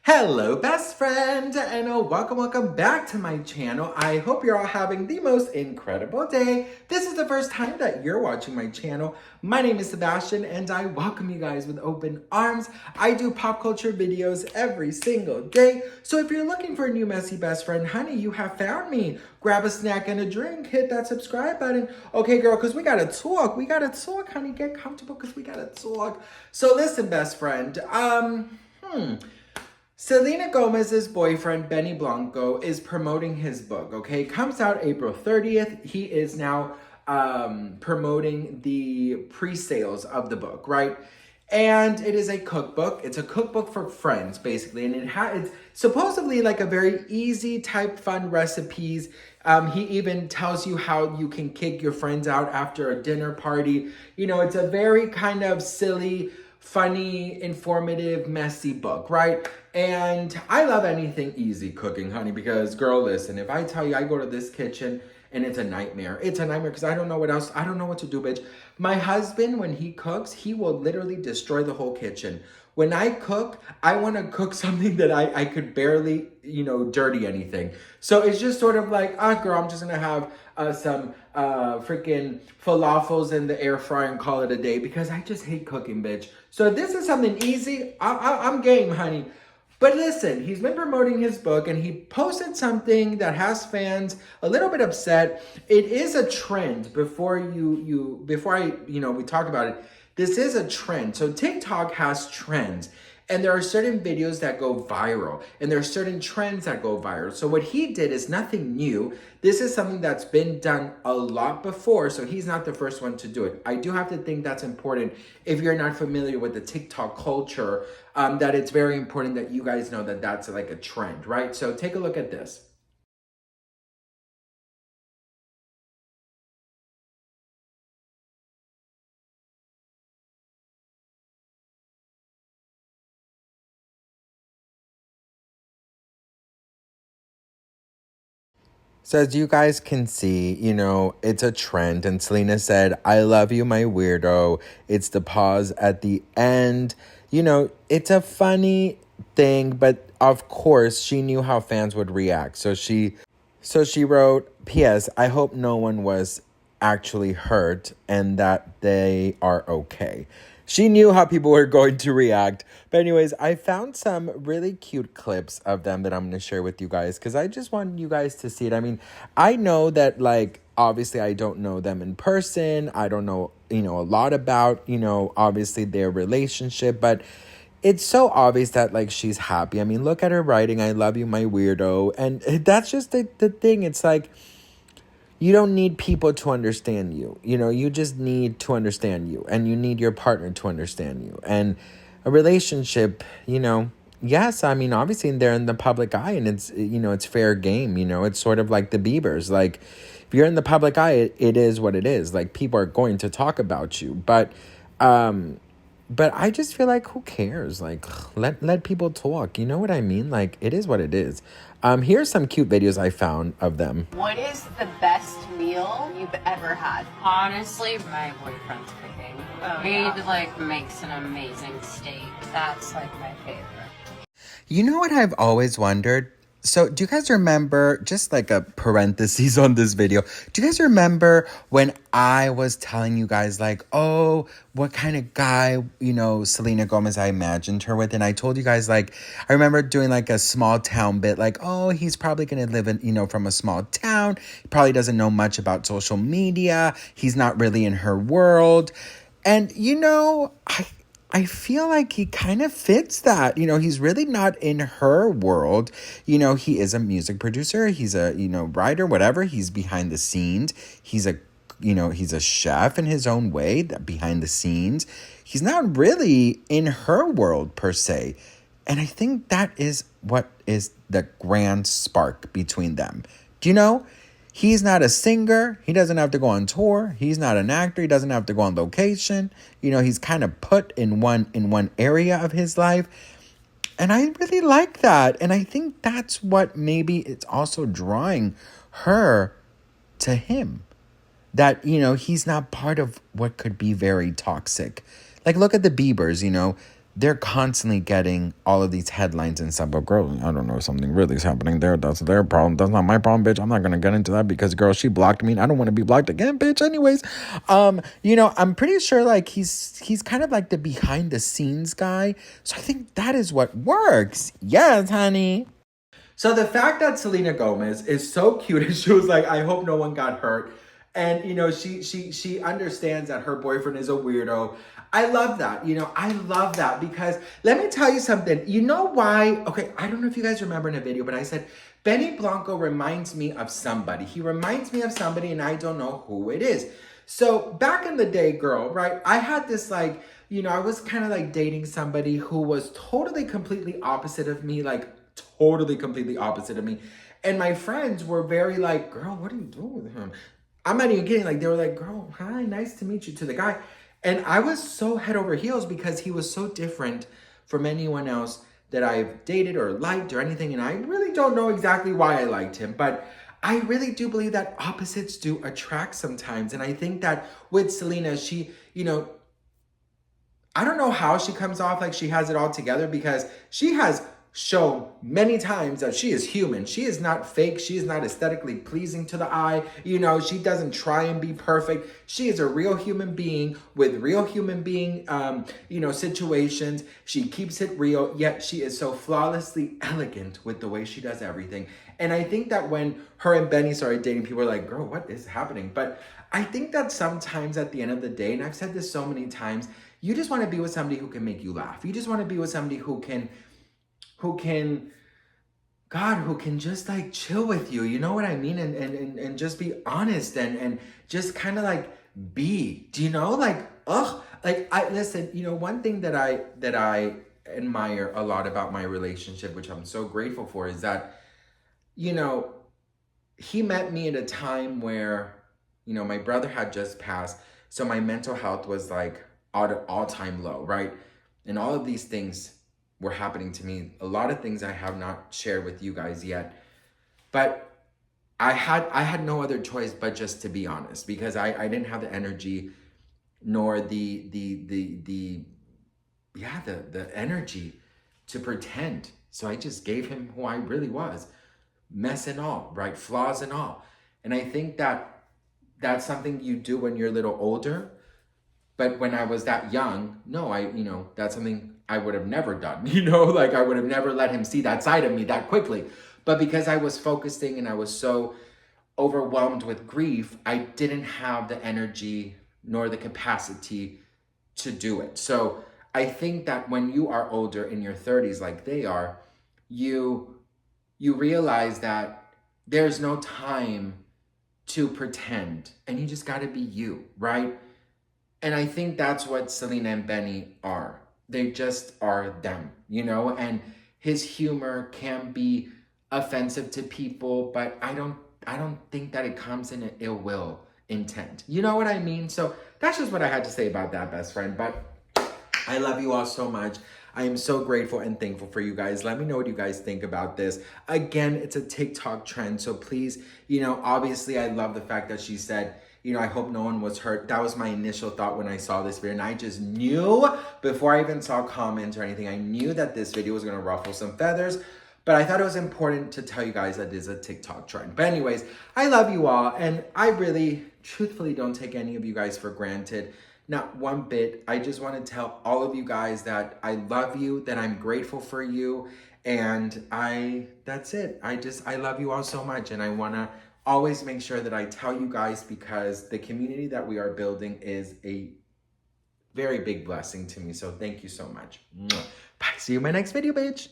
Hello, best friend, and welcome back to my channel. I hope you're all having the most incredible day. This is the first time that you're watching my channel. My name is Sebastian, and I welcome you guys with open arms. I do pop culture videos every single day, so if you're looking for a new messy best friend, honey, you have found me. Grab a snack and a drink, hit that subscribe button. Okay, girl, because we gotta talk, honey. Get comfortable, because we gotta talk. So listen, best friend, Selena Gomez's boyfriend, Benny Blanco, is promoting his book, okay? Comes out April 30th. He is now promoting the pre-sales of the book, right? And it is a cookbook. It's a cookbook for friends, basically. And it's supposedly like a very easy type fun recipes. He even tells you how you can kick your friends out after a dinner party. You know, it's a very kind of silly, funny, informative, messy book, right? And I love anything easy cooking, honey, because girl, listen, if I tell you I go to this kitchen and it's a nightmare. It's a nightmare because I don't know what else. I don't know what to do, bitch. My husband, when he cooks, he will literally destroy the whole kitchen. When I cook, I want to cook something that I could barely, dirty anything. So it's just sort of like, girl, I'm just going to have some freaking falafels in the air fryer and call it a day because I just hate cooking, bitch. So if this is something easy, I'm game, honey. But listen, he's been promoting his book and he posted something that has fans a little bit upset. It is a trend before we talk about it. This is a trend. So TikTok has trends. And there are certain videos that go viral and there are certain trends that go viral. So what he did is nothing new. This is something that's been done a lot before. So he's not the first one to do it. I do have to think that's important if you're not familiar with the TikTok culture, that it's very important that you guys know that that's like a trend, right? So take a look at this. So as you guys can see, it's a trend. And Selena said, I love you, my weirdo. It's the pause at the end. It's a funny thing, but of course she knew how fans would react. So she wrote, P.S. I hope no one was actually hurt and that they are okay. She knew how people were going to react. But anyways, I found some really cute clips of them that I'm going to share with you guys because I just want you guys to see it. I mean, I know that, obviously I don't know them in person. I don't know, a lot about, obviously their relationship. But it's so obvious that, she's happy. I mean, look at her writing, I love you, my weirdo. And that's just the thing. It's like, you don't need people to understand you. You just need to understand you. And you need your partner to understand you. And a relationship, yes, I mean, obviously they're in the public eye and it's fair game. It's sort of like the Biebers. If you're in the public eye, it is what it is. People are going to talk about you. But I just feel like, who cares? Let people talk. You know what I mean? It is what it is. Here's some cute videos I found of them. What is the best meal you've ever had? Honestly, my boyfriend's cooking. He makes an amazing steak. That's my favorite. You know what I've always wondered? So do you guys remember, just a parenthesis on this video, do you guys remember when I was telling you guys what kind of guy, Selena Gomez I imagined her with? And I told you guys I remember doing a small town bit he's probably going to live in, from a small town. He probably doesn't know much about social media. He's not really in her world. And, I feel like he kind of fits that. He's really not in her world. He is a music producer. He's a, writer, whatever. He's behind the scenes. He's a chef in his own way, behind the scenes. He's not really in her world per se. And I think that is what is the grand spark between them. Do you know? He's not a singer. He doesn't have to go on tour. He's not an actor. He doesn't have to go on location. He's kind of put in one area of his life. And I really like that. And I think that's what maybe it's also drawing her to him. That, he's not part of what could be very toxic. Look at the Biebers, they're constantly getting all of these headlines and stuff. But girl, I don't know, something really is happening there. That's their problem. That's not my problem, bitch. I'm not gonna get into that because girl, she blocked me and I don't want to be blocked again, bitch. Anyways, I'm pretty sure like he's kind of like the behind the scenes guy. So I think that is what works. Yes, honey. So the fact that Selena Gomez is so cute and she was like, I hope no one got hurt. And, she understands that her boyfriend is a weirdo. I love that. I love that because let me tell you something. You know why? Okay, I don't know if you guys remember in a video, but I said, Benny Blanco reminds me of somebody. He reminds me of somebody and I don't know who it is. So back in the day, girl, right? I had this like, I was kind of like dating somebody who was totally completely opposite of me, like totally completely opposite of me. And my friends were very like, girl, what are you doing with him? I'm not even kidding. Like, they were like, girl, hi, nice to meet you, to the guy. And I was so head over heels because he was so different from anyone else that I've dated or liked or anything. And I really don't know exactly why I liked him. But I really do believe that opposites do attract sometimes. And I think that with Selena, she, I don't know how she comes off like she has it all together because she has shown many times that she is human. She is not fake. She is not aesthetically pleasing to the eye. She doesn't try and be perfect. She is a real human being with real human being, situations. She keeps it real, yet she is so flawlessly elegant with the way she does everything. And I think that when her and Benny started dating, people were like, girl, what is happening? But I think that sometimes at the end of the day, and I've said this so many times, you just want to be with somebody who can make you laugh. You just want to be with somebody who can just like chill with you, you know what I mean? And just be honest and just kind of like be, do you know? Like, listen, one thing that I admire a lot about my relationship, which I'm so grateful for, is that, he met me at a time where, my brother had just passed. So my mental health was like all-time low, right? And all of these things were happening to me. A lot of things I have not shared with you guys yet. But I had no other choice but just to be honest, because I didn't have the energy nor the energy to pretend. So I just gave him who I really was. Mess and all, right? Flaws and all. And I think that that's something you do when you're a little older. But when I was that young, no, that's something I would have never done, like I would have never let him see that side of me that quickly. But because I was focusing and I was so overwhelmed with grief, I didn't have the energy nor the capacity to do it. So I think that when you are older in your 30s, like they are, you realize that there's no time to pretend and you just got to be you, right? And I think that's what Selena and Benny are. They just are them, and his humor can be offensive to people, but I don't think that it comes in an ill will intent. You know what I mean? So that's just what I had to say about that, best friend. But I love you all so much. I am so grateful and thankful for you guys. Let me know what you guys think about this. Again, it's a TikTok trend. So please, obviously I love the fact that she said, I hope no one was hurt. That was my initial thought when I saw this video. And I just knew before I even saw comments or anything, I knew that this video was going to ruffle some feathers. But I thought it was important to tell you guys that it is a TikTok trend. But anyways, I love you all. And I really, truthfully, don't take any of you guys for granted. Not one bit. I just want to tell all of you guys that I love you, that I'm grateful for you. And that's it. I love you all so much. And I want to always make sure that I tell you guys because the community that we are building is a very big blessing to me. So thank you so much. Bye. See you in my next video, bitch.